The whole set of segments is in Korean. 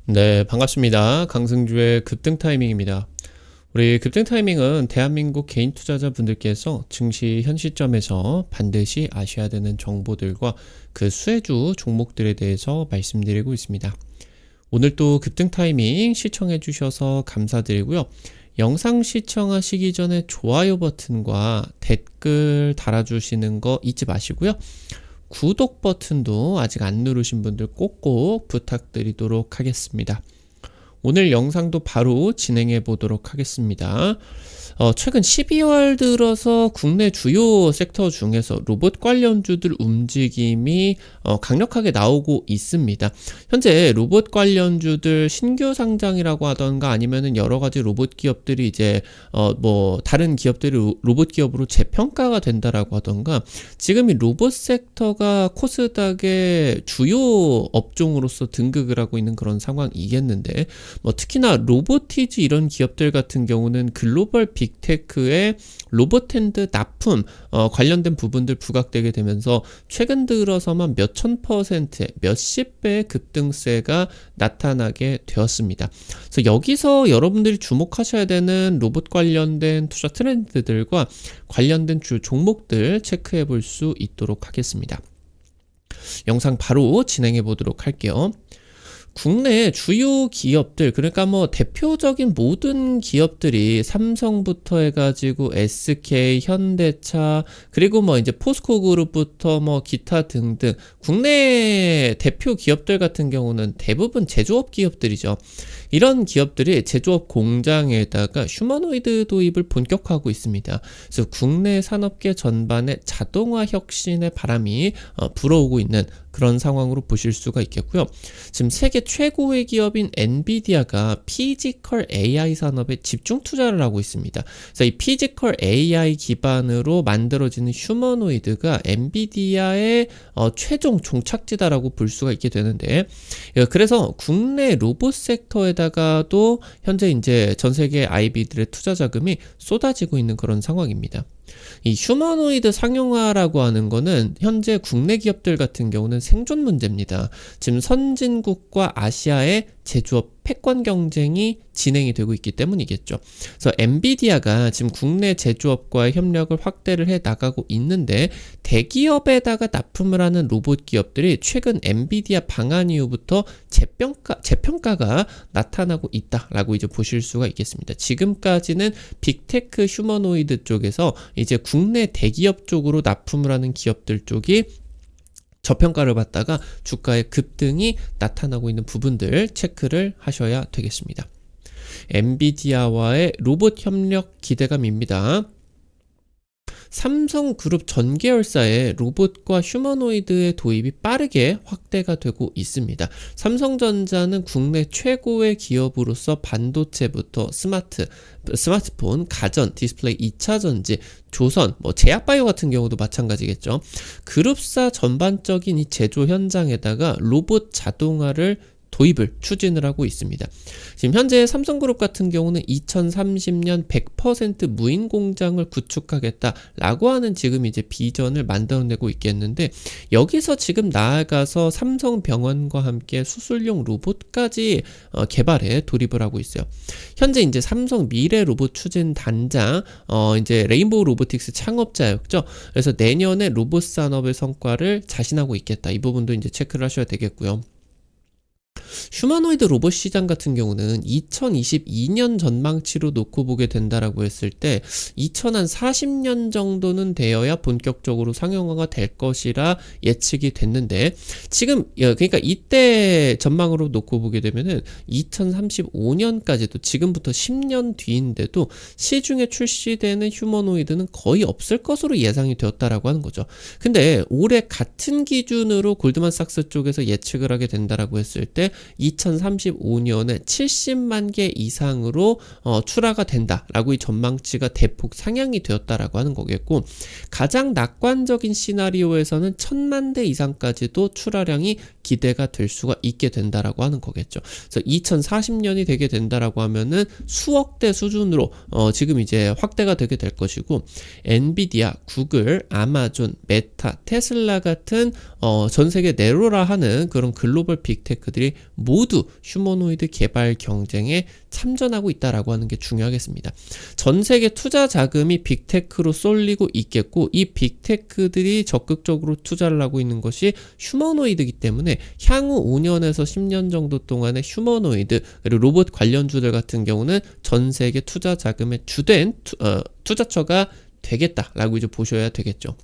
네, 반갑습니다. 강승주의 급등 타이밍입니다. 우리 급등 타이밍은 대한민국 개인 투자자분들께서 증시 현 시점에서 반드시 아셔야 되는 정보들과 그 수혜주 종목들에 대해서 말씀드리고 있습니다. 오늘 또 급등 타이밍 시청해 주셔서 감사드리고요. 영상 시청하시기 전에 좋아요 버튼과 댓글 달아주시는 거 잊지 마시고요. 구독 버튼도 아직 안 누르신 분들 꼭꼭 부탁드리도록 하겠습니다. 오늘 영상도 바로 진행해 보도록 하겠습니다. 최근 12월 들어서 국내 주요 섹터 중에서 로봇 관련주들 움직임이 강력하게 나오고 있습니다. 현재 로봇 관련주들 신규 상장이라고 하던가 아니면은 여러 가지 로봇 기업들이 이제 다른 기업들이 로봇 기업으로 재평가가 된다라고 하던가 지금 이 로봇 섹터가 코스닥의 주요 업종으로서 등극을 하고 있는 그런 상황이겠는데 특히나 로보티즈 이런 기업들 같은 경우는 글로벌 빅테크의 로봇핸드 납품 관련된 부분들 부각되게 되면서 최근 들어서만 몇천 %의 몇십 배의 급등세가 나타나게 되었습니다. 그래서 여기서 여러분들이 주목하셔야 되는 로봇 관련된 투자 트렌드들과 관련된 주 종목들 체크해 볼 수 있도록 하겠습니다. 영상 바로 진행해 보도록 할게요. 국내 주요 기업들, 그러니까 대표적인 모든 기업들이 삼성부터 해가지고 SK, 현대차, 그리고 이제 포스코그룹부터 기타 등등 국내 대표 기업들 같은 경우는 대부분 제조업 기업들이죠. 이런 기업들이 제조업 공장에다가 휴머노이드 도입을 본격화하고 있습니다. 그래서 국내 산업계 전반에 자동화 혁신의 바람이 불어오고 있는 그런 상황으로 보실 수가 있겠고요. 지금 세계 최고의 기업인 엔비디아가 피지컬 AI 산업에 집중 투자를 하고 있습니다. 그래서 이 피지컬 AI 기반으로 만들어지는 휴머노이드가 엔비디아의 최종 종착지다라고 볼 수가 있게 되는데, 그래서 국내 로봇 섹터에다가도 현재 이제 전 세계 IB들의 투자 자금이 쏟아지고 있는 그런 상황입니다. 이 휴머노이드 상용화라고 하는 거는 현재 국내 기업들 같은 경우는 생존 문제입니다. 지금 선진국과 아시아의 제조업 패권 경쟁이 진행이 되고 있기 때문이겠죠. 그래서 엔비디아가 지금 국내 제조업과의 협력을 확대를 해 나가고 있는데 대기업에다가 납품을 하는 로봇 기업들이 최근 엔비디아 방한 이후부터 재평가가 나타나고 있다라고 이제 보실 수가 있겠습니다. 지금까지는 빅테크 휴머노이드 쪽에서 이제 국내 대기업 쪽으로 납품을 하는 기업들 쪽이 저평가를 받다가 주가의 급등이 나타나고 있는 부분들 체크를 하셔야 되겠습니다. 엔비디아와의 로봇 협력 기대감입니다. 삼성그룹 전 계열사의 로봇과 휴머노이드의 도입이 빠르게 확대가 되고 있습니다. 삼성전자는 국내 최고의 기업으로서 반도체부터 스마트폰, 가전, 디스플레이, 2차전지, 조선, 제약바이오 같은 경우도 마찬가지겠죠. 그룹사 전반적인 이 제조 현장에다가 로봇 자동화를 도입을 추진을 하고 있습니다. 지금 현재 삼성그룹 같은 경우는 2030년 100% 무인 공장을 구축하겠다라고 하는 지금 이제 비전을 만들어내고 있겠는데 여기서 지금 나아가서 삼성병원과 함께 수술용 로봇까지 개발에 돌입을 하고 있어요. 현재 이제 삼성 미래 로봇 추진 단장 이제 레인보우 로보틱스 창업자였죠. 그래서 내년에 로봇 산업의 성과를 자신하고 있겠다. 이 부분도 이제 체크를 하셔야 되겠고요. 휴머노이드 로봇 시장 같은 경우는 2022년 전망치로 놓고 보게 된다라고 했을 때 2040년 정도는 되어야 본격적으로 상용화가 될 것이라 예측이 됐는데 지금 그러니까 이때 전망으로 놓고 보게 되면은 2035년까지도 지금부터 10년 뒤인데도 시중에 출시되는 휴머노이드는 거의 없을 것으로 예상이 되었다라고 하는 거죠. 근데 올해 같은 기준으로 골드만삭스 쪽에서 예측을 하게 된다라고 했을 때 2035년에 70만 개 이상으로 출하가 된다라고 이 전망치가 대폭 상향이 되었다라고 하는 거겠고 가장 낙관적인 시나리오에서는 1000만 대 이상까지도 출하량이 기대가 될 수가 있게 된다라고 하는 거겠죠. 그래서 2040년이 되게 된다라고 하면은 수억대 수준으로 지금 이제 확대가 되게 될 것이고, 엔비디아, 구글, 아마존, 메타, 테슬라 같은 전 세계 네로라 하는 그런 글로벌 빅테크들이 모두 휴머노이드 개발 경쟁에 참전하고 있다라고 하는 게 중요하겠습니다. 전 세계 투자 자금이 빅테크로 쏠리고 있겠고, 이 빅테크들이 적극적으로 투자를 하고 있는 것이 휴머노이드이기 때문에 향후 5년에서 10년 정도 동안의 휴머노이드 그리고 로봇 관련주들 같은 경우는 전 세계 투자 자금의 주된 투자처가 되겠다라고 이제 보셔야 되겠죠.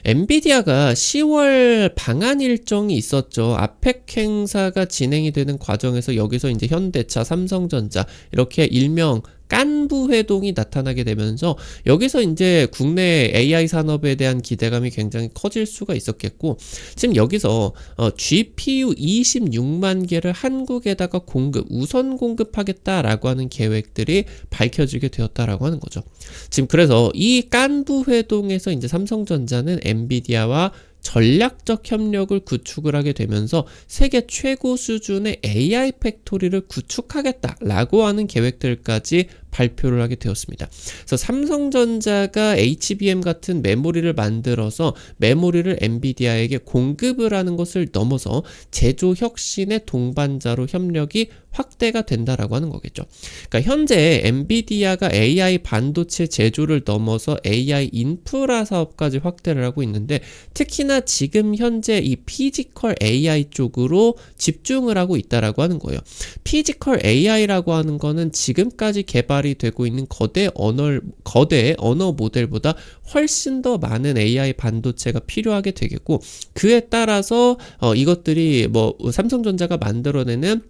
엔비디아가 10월 방한 일정이 있었죠. 아펙 행사가 진행이 되는 과정에서 여기서 이제 현대차, 삼성전자 이렇게 일명 깐부 회동이 나타나게 되면서 여기서 이제 국내 AI 산업에 대한 기대감이 굉장히 커질 수가 있었겠고, 지금 여기서 GPU 26만 개를 한국에다가 우선 공급하겠다라고 하는 계획들이 밝혀지게 되었다라고 하는 거죠. 지금 그래서 이 깐부 회동에서 이제 삼성전자는 엔비디아와 전략적 협력을 구축을 하게 되면서 세계 최고 수준의 AI 팩토리를 구축하겠다라고 하는 계획들까지 발표를 하게 되었습니다. 그래서 삼성전자가 HBM 같은 메모리를 만들어서 메모리를 엔비디아에게 공급을 하는 것을 넘어서 제조 혁신의 동반자로 협력이 확대가 된다라고 하는 거겠죠. 그러니까 현재 엔비디아가 AI 반도체 제조를 넘어서 AI 인프라 사업까지 확대를 하고 있는데, 특히나 지금 현재 이 피지컬 AI 쪽으로 집중을 하고 있다라고 하는 거예요. 피지컬 AI라고 하는 거는 지금까지 개발이 되고 있는 거대 언어 모델보다 훨씬 더 많은 AI 반도체가 필요하게 되겠고, 그에 따라서 이것들이 삼성전자가 만들어내는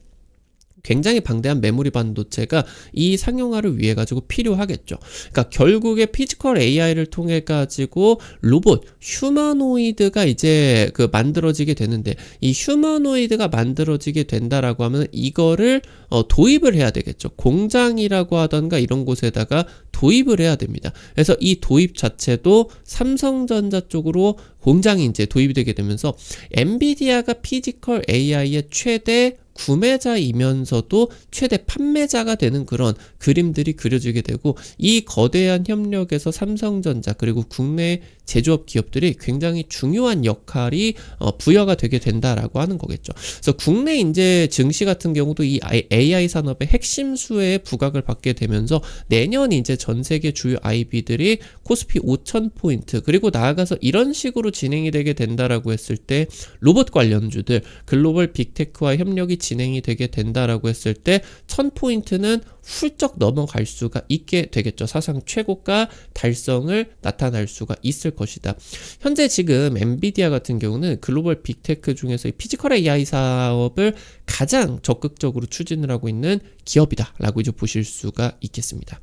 굉장히 방대한 메모리 반도체가 이 상용화를 위해 가지고 필요하겠죠. 그러니까 결국에 피지컬 AI를 통해 가지고 로봇, 휴머노이드가 이제 만들어지게 되는데, 이 휴머노이드가 만들어지게 된다라고 하면 이거를 도입을 해야 되겠죠. 공장이라고 하던가 이런 곳에다가 도입을 해야 됩니다. 그래서 이 도입 자체도 삼성전자 쪽으로 공장이 이제 도입이 되게 되면서 엔비디아가 피지컬 AI의 최대 구매자이면서도 최대 판매자가 되는 그런 그림들이 그려지게 되고, 이 거대한 협력에서 삼성전자 그리고 국내 제조업 기업들이 굉장히 중요한 역할이 부여가 되게 된다라고 하는 거겠죠. 그래서 국내 이제 증시 같은 경우도 이 AI 산업의 핵심 수혜에 부각을 받게 되면서 내년 이제 전 세계 주요 IB들이 코스피 5,000포인트 그리고 나아가서 이런 식으로 진행이 되게 된다라고 했을 때 로봇 관련주들 글로벌 빅테크와 협력이 진행이 되게 된다라고 했을 때 1,000포인트는 훌쩍 넘어갈 수가 있게 되겠죠. 사상 최고가 달성을 나타날 수가 있을 것이다. 현재 지금 엔비디아 같은 경우는 글로벌 빅테크 중에서 이 피지컬 AI 사업을 가장 적극적으로 추진을 하고 있는 기업이다라고 이제 보실 수가 있겠습니다.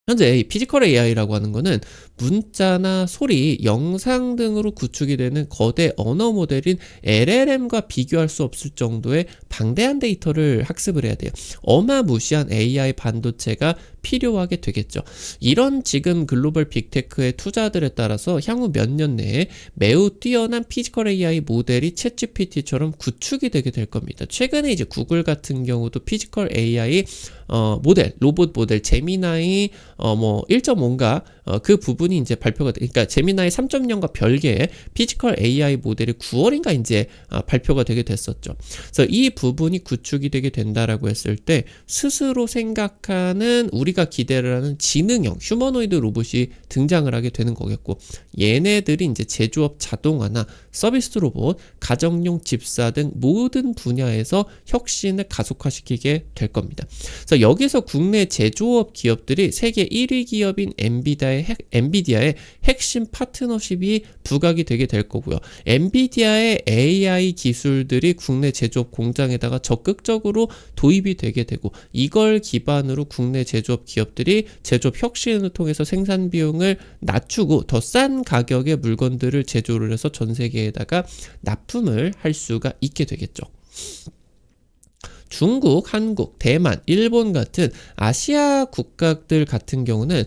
현재 이 피지컬 AI라고 하는 거는 문자나 소리, 영상 등으로 구축이 되는 거대 언어 모델인 LLM과 비교할 수 없을 정도의 방대한 데이터를 학습을 해야 돼요. 어마무시한 AI 반도체가 필요하게 되겠죠. 이런 지금 글로벌 빅테크의 투자들에 따라서 향후 몇 년 내에 매우 뛰어난 피지컬 AI 모델이 챗GPT처럼 구축이 되게 될 겁니다. 최근에 이제 구글 같은 경우도 피지컬 AI 모델, 로봇 모델 제미나이 1.5인가 그 부분이 이제 발표가 그러니까 제미나이 3.0과 별개의 피지컬 AI 모델이 9월인가 이제 발표가 되게 됐었죠. 그래서 이 부분이 구축이 되게 된다라고 했을 때 스스로 생각하는 우리가 기대를 하는 지능형 휴머노이드 로봇이 등장을 하게 되는 거겠고, 얘네들이 이제 제조업 자동화나 서비스 로봇, 가정용 집사 등 모든 분야에서 혁신을 가속화시키게 될 겁니다. 그래서 여기서 국내 제조업 기업들이 세계 1위 기업인 엔비디아의 핵심 파트너십이 부각이 되게 될 거고요. 엔비디아의 AI 기술들이 국내 제조업 공장에다가 적극적으로 도입이 되게 되고, 이걸 기반으로 국내 제조업 기업들이 제조업 혁신을 통해서 생산 비용을 낮추고 더 싼 가격의 물건들을 제조를 해서 전 세계에다가 납품을 할 수가 있게 되겠죠. 중국, 한국, 대만, 일본 같은 아시아 국가들 같은 경우는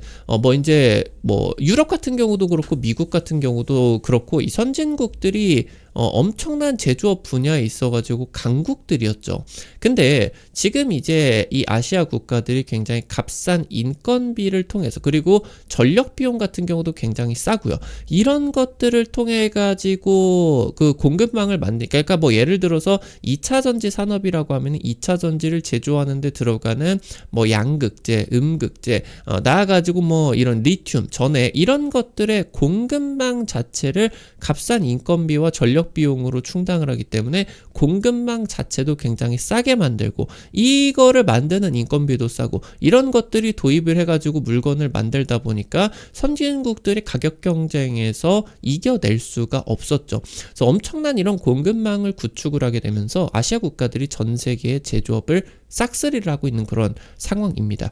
유럽 같은 경우도 그렇고 미국 같은 경우도 그렇고 이 선진국들이 엄청난 제조업 분야에 있어가지고 강국들이었죠. 근데 지금 이제 이 아시아 국가들이 굉장히 값싼 인건비를 통해서, 그리고 전력 비용 같은 경우도 굉장히 싸고요. 이런 것들을 통해 가지고 그 공급망을 그러니까 뭐 예를 들어서 2차 전지 산업이라고 하면 2차 전지를 제조하는 데 들어가는 뭐 양극재, 음극재, 나아가지고 뭐 이런 리튬, 전해, 이런 것들의 공급망 자체를 값싼 인건비와 전력 비용으로 충당을 하기 때문에 공급망 자체도 굉장히 싸게 만들고, 이거를 만드는 인건비도 싸고, 이런 것들이 도입을 해가지고 물건을 만들다 보니까 선진국들이 가격 경쟁에서 이겨낼 수가 없었죠. 그래서 엄청난 이런 공급망을 구축을 하게 되면서 아시아 국가들이 전 세계의 제조업을 싹쓸이를 하고 있는 그런 상황입니다.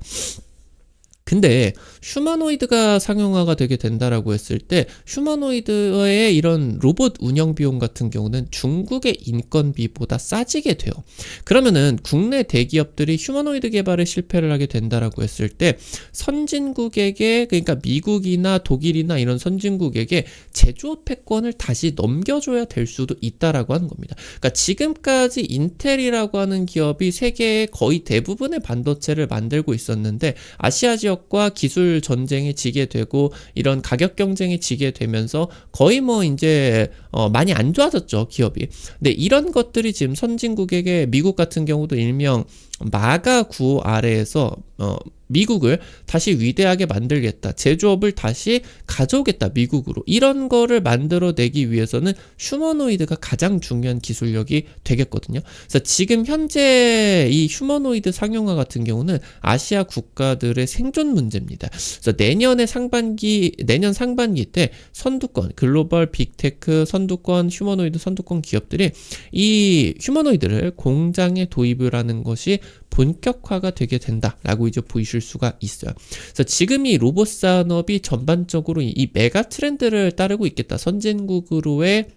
근데 휴머노이드가 상용화가 되게 된다라고 했을 때 휴머노이드의 이런 로봇 운영 비용 같은 경우는 중국의 인건비보다 싸지게 돼요. 그러면은 국내 대기업들이 휴머노이드 개발에 실패를 하게 된다라고 했을 때 선진국에게, 그러니까 미국이나 독일이나 이런 선진국에게 제조업 패권을 다시 넘겨줘야 될 수도 있다라고 하는 겁니다. 그러니까 지금까지 인텔이라고 하는 기업이 세계의 거의 대부분의 반도체를 만들고 있었는데 아시아 지역 과 기술 전쟁에 지게 되고 이런 가격 경쟁에 지게 되면서 거의 뭐 이제 많이 안 좋아졌죠, 기업이. 근데 이런 것들이 지금 선진국에게, 미국 같은 경우도 일명 마가 구호 아래에서 미국을 다시 위대하게 만들겠다, 제조업을 다시 가져오겠다 미국으로, 이런 거를 만들어내기 위해서는 휴머노이드가 가장 중요한 기술력이 되겠거든요. 그래서 지금 현재 이 휴머노이드 상용화 같은 경우는 아시아 국가들의 생존 문제입니다. 그래서 내년 상반기 때 선두권 글로벌 빅테크 선두권 휴머노이드 선두권 기업들이 이 휴머노이드를 공장에 도입을 하는 것이 본격화가 되게 된다라고 이제 보이실 수가 있어요. 그래서 지금 이 로봇 산업이 전반적으로 이 메가 트렌드를 따르고 있겠다. 선진국으로의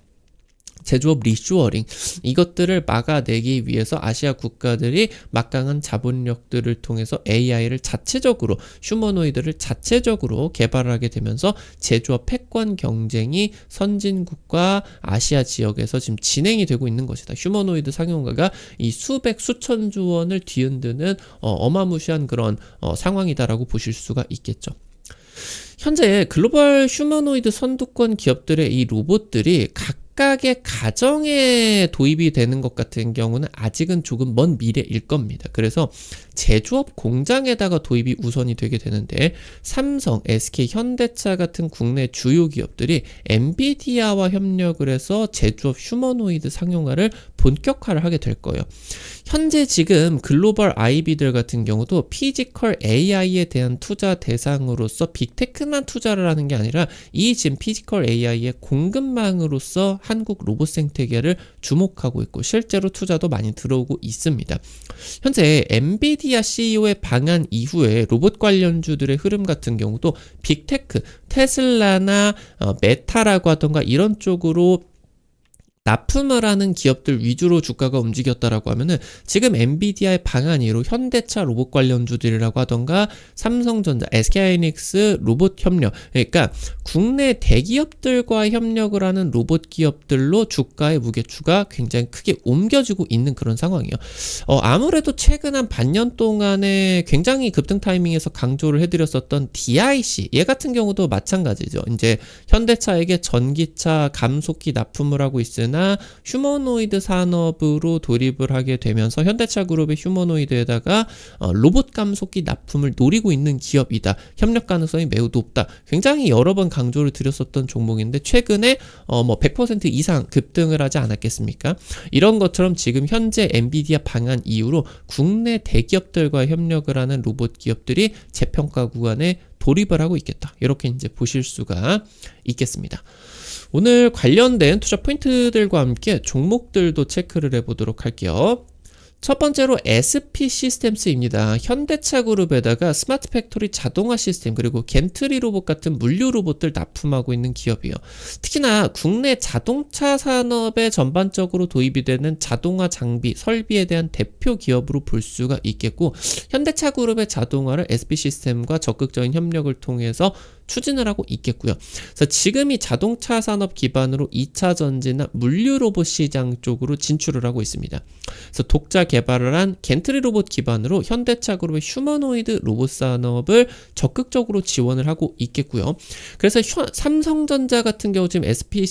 제조업 리슈어링, 이것들을 막아내기 위해서 아시아 국가들이 막강한 자본력들을 통해서 AI를 자체적으로, 휴머노이드를 자체적으로 개발하게 되면서 제조업 패권 경쟁이 선진국과 아시아 지역에서 지금 진행이 되고 있는 것이다. 휴머노이드 상용화가 이 수천 조 원을 뒤흔드는 어마무시한 그런 상황이다라고 보실 수가 있겠죠. 현재 글로벌 휴머노이드 선두권 기업들의 이 로봇들이 각각의 가정에 도입이 되는 것 같은 경우는 아직은 조금 먼 미래일 겁니다. 그래서 제조업 공장에다가 도입이 우선이 되게 되는데 삼성, SK, 현대차 같은 국내 주요 기업들이 엔비디아와 협력을 해서 제조업 휴머노이드 상용화를 본격화를 하게 될 거예요. 현재 지금 글로벌 IB들 같은 경우도 피지컬 AI에 대한 투자 대상으로서 빅테크만 투자를 하는 게 아니라 이 지금 피지컬 AI의 공급망으로서 한국 로봇 생태계를 주목하고 있고 실제로 투자도 많이 들어오고 있습니다. 현재 엔비디아 CEO의 방한 이후에 로봇 관련주들의 흐름 같은 경우도 빅테크, 테슬라나 메타라고 하던가 이런 쪽으로 납품을 하는 기업들 위주로 주가가 움직였다라고 하면은 지금 엔비디아의 방한 이후로 현대차 로봇 관련주들이라고 하던가 삼성전자, SK하이닉스 로봇 협력, 그러니까 국내 대기업들과 협력을 하는 로봇 기업들로 주가의 무게추가 굉장히 크게 옮겨지고 있는 그런 상황이에요. 아무래도 최근 한 반년 동안에 굉장히 급등 타이밍에서 강조를 해드렸었던 DIC, 얘 같은 경우도 마찬가지죠. 이제 현대차에게 전기차 감속기 납품을 하고 있으나 휴머노이드 산업으로 돌입을 하게 되면서 현대차 그룹의 휴머노이드에다가 로봇 감속기 납품을 노리고 있는 기업이다. 협력 가능성이 매우 높다. 굉장히 여러 번 강조를 드렸었던 종목인데 최근에 100% 이상 급등을 하지 않았겠습니까? 이런 것처럼 지금 현재 엔비디아 방한 이후로 국내 대기업들과 협력을 하는 로봇 기업들이 재평가 구간에 돌입을 하고 있겠다. 이렇게 이제 보실 수가 있겠습니다. 오늘 관련된 투자 포인트들과 함께 종목들도 체크를 해보도록 할게요. 첫 번째로 SP 시스템스입니다. 현대차 그룹에다가 스마트 팩토리 자동화 시스템 그리고 겐트리 로봇 같은 물류 로봇들 납품하고 있는 기업이에요. 특히나 국내 자동차 산업에 전반적으로 도입이 되는 자동화 장비, 설비에 대한 대표 기업으로 볼 수가 있겠고 현대차 그룹의 자동화를 SP 시스템과 적극적인 협력을 통해서 추진을 하고 있겠고요. 그래서 지금이 자동차 산업 기반으로 2차 전지나 물류 로봇 시장 쪽으로 진출을 하고 있습니다. 그래서 독자 개발을 한 겐트리 로봇 기반으로 현대차 그룹의 휴머노이드 로봇 산업을 적극적으로 지원을 하고 있겠고요. 그래서 삼성전자 같은 경우 지금 SP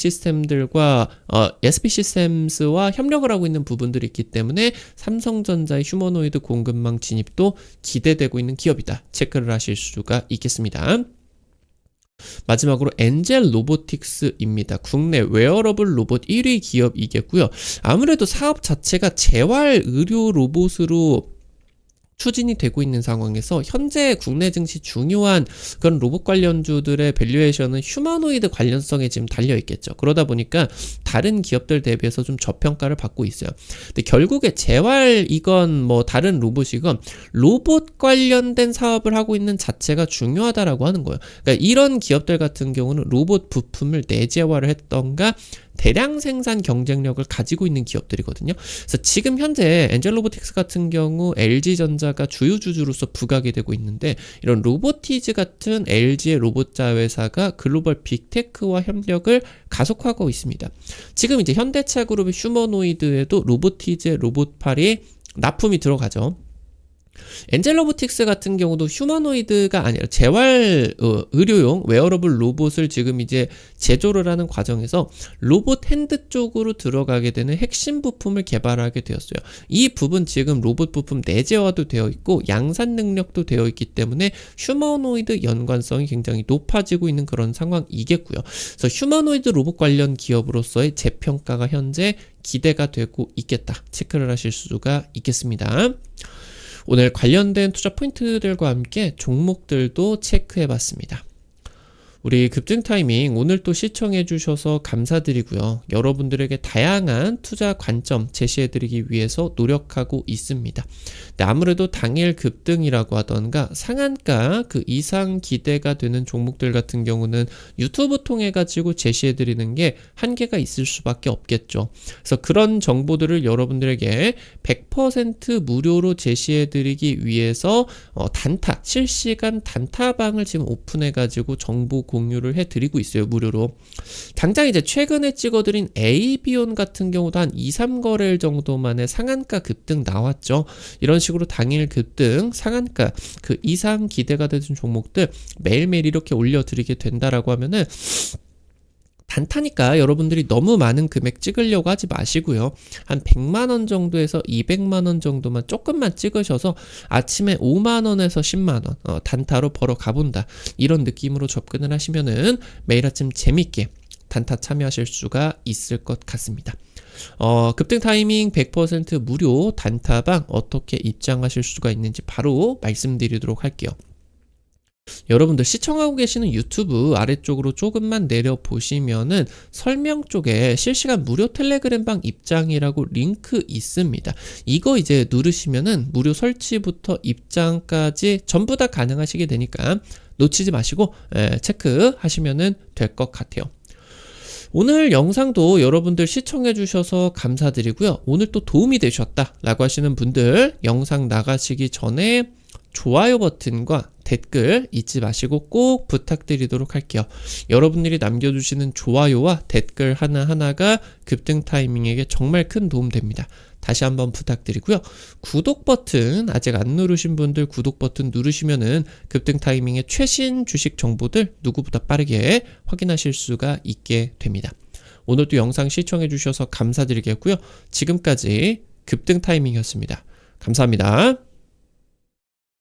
시스템스와 협력을 하고 있는 부분들이 있기 때문에 삼성전자의 휴머노이드 공급망 진입도 기대되고 있는 기업이다. 체크를 하실 수가 있겠습니다. 마지막으로 엔젤 로보틱스입니다. 국내 웨어러블 로봇 1위 기업이겠고요. 아무래도 사업 자체가 재활 의료 로봇으로 추진이 되고 있는 상황에서 현재 국내 증시 중요한 그런 로봇 관련주들의 밸류에이션은 휴머노이드 관련성에 지금 달려있겠죠. 그러다 보니까 다른 기업들 대비해서 좀 저평가를 받고 있어요. 근데 결국에 재활이건 뭐 다른 로봇이건 로봇 관련된 사업을 하고 있는 자체가 중요하다라고 하는 거예요. 그러니까 이런 기업들 같은 경우는 로봇 부품을 내재화를 했던가 대량 생산 경쟁력을 가지고 있는 기업들이거든요. 그래서 지금 현재 엔젤 로보틱스 같은 경우 LG전자가 주요 주주로서 부각이 되고 있는데 이런 로보티즈 같은 LG의 로봇 자회사가 글로벌 빅테크와 협력을 가속화하고 있습니다. 지금 이제 현대차 그룹의 휴머노이드에도 로보티즈의 로봇팔이 납품이 들어가죠. 엔젤 로보틱스 같은 경우도 휴머노이드가 아니라 재활 의료용 웨어러블 로봇을 지금 이제 제조를 하는 과정에서 로봇 핸드 쪽으로 들어가게 되는 핵심 부품을 개발하게 되었어요. 이 부분 지금 로봇 부품 내재화도 되어 있고 양산 능력도 되어 있기 때문에 휴머노이드 연관성이 굉장히 높아지고 있는 그런 상황이겠고요. 그래서 휴머노이드 로봇 관련 기업으로서의 재평가가 현재 기대가 되고 있겠다. 체크를 하실 수가 있겠습니다. 오늘 관련된 투자 포인트들과 함께 종목들도 체크해봤습니다. 우리 급등 타이밍 오늘 또 시청해 주셔서 감사드리고요. 여러분들에게 다양한 투자 관점 제시해드리기 위해서 노력하고 있습니다. 근데 아무래도 당일 급등이라고 하던가 상한가 그 이상 기대가 되는 종목들 같은 경우는 유튜브 통해 가지고 제시해드리는 게 한계가 있을 수밖에 없겠죠. 그래서 그런 정보들을 여러분들에게 100% 무료로 제시해드리기 위해서 단타 실시간 단타방을 지금 오픈해 가지고 정보 공유를 해드리고 있어요. 무료로. 당장 이제 최근에 찍어드린 AB온 같은 경우도 한 2, 3거래일 정도 만에 상한가 급등 나왔죠. 이런 식으로 당일 급등, 상한가 그 이상 기대가 되는 종목들 매일매일 이렇게 올려드리게 된다라고 하면은 단타니까 여러분들이 너무 많은 금액 찍으려고 하지 마시고요. 한 100만원 정도에서 200만원 정도만 조금만 찍으셔서 아침에 5만원에서 10만원 단타로 벌어 가본다. 이런 느낌으로 접근을 하시면은 매일 아침 재밌게 단타 참여하실 수가 있을 것 같습니다. 급등 타이밍 100% 무료 단타방 어떻게 입장하실 수가 있는지 바로 말씀드리도록 할게요. 여러분들 시청하고 계시는 유튜브 아래쪽으로 조금만 내려보시면은 설명 쪽에 실시간 무료 텔레그램방 입장이라고 링크 있습니다. 이거 이제 누르시면은 무료 설치부터 입장까지 전부 다 가능하시게 되니까 놓치지 마시고 체크하시면은 될 것 같아요. 오늘 영상도 여러분들 시청해 주셔서 감사드리고요. 오늘 또 도움이 되셨다 라고 하시는 분들 영상 나가시기 전에 좋아요 버튼과 댓글 잊지 마시고 꼭 부탁드리도록 할게요. 여러분들이 남겨주시는 좋아요와 댓글 하나하나가 급등 타이밍에게 정말 큰 도움 됩니다. 다시 한번 부탁드리고요. 구독 버튼 아직 안 누르신 분들 구독 버튼 누르시면은 급등 타이밍의 최신 주식 정보들 누구보다 빠르게 확인하실 수가 있게 됩니다. 오늘도 영상 시청해 주셔서 감사드리겠고요. 지금까지 급등 타이밍이었습니다. 감사합니다.